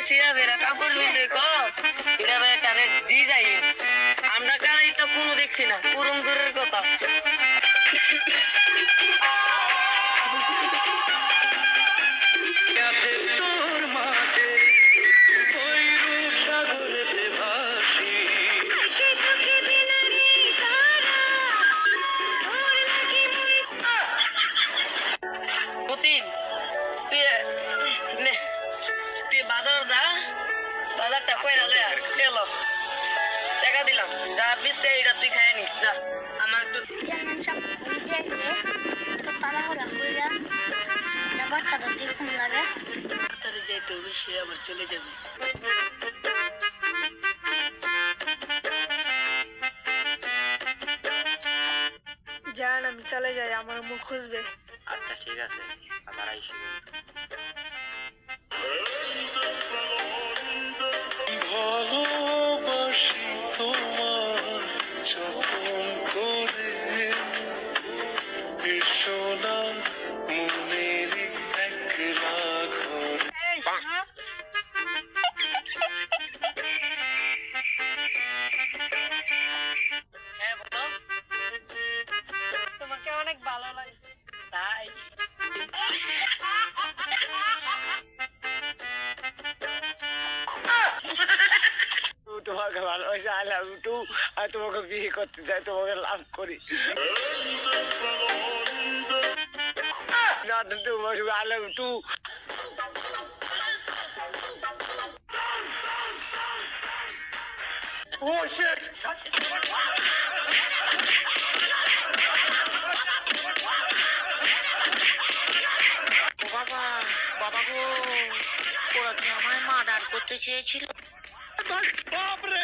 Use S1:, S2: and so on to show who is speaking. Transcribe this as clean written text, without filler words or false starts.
S1: সিরা বেরা কাপড় বিন্দে কো এরা বেরা চারে দি যাই আমরা কারাই তো কোনো দেখছি না পুরুম দূরের কথা তোর মাঝে ওই রূপ সাগরেতে ভাসি পুতিন তুই তুই বাজার যা বাজারটা কইরা লয় আর এলো টাকা দিলাম যা বিস্তে এটা তুই খাই নিস যা আমার একটু তাড়াতাড়ি যাইতে হবে সে আবার চলে যাবে
S2: জান আমি চলে যাই আমার মুখ খুঁজবে।
S3: আচ্ছা ঠিক আছে আবার আইসি
S4: ভালোবাসি তোমার যতন করে এসো না মনের একলা ঘরে।
S1: হ্যাঁ বলো
S2: তোমাকে অনেক ভালো লাগে।
S1: তাই
S3: তোমাকে ভালোবাসি আই লাভ ইউ টু আর তোমাকে বিয়ে করতে চাই তোমাকে লাভ করি তোমাকে I love you too Oh shit!
S5: বাবা বাবা গো ওরা কি আমায় মার্ডার করতে চেয়েছিল?
S4: বাপরে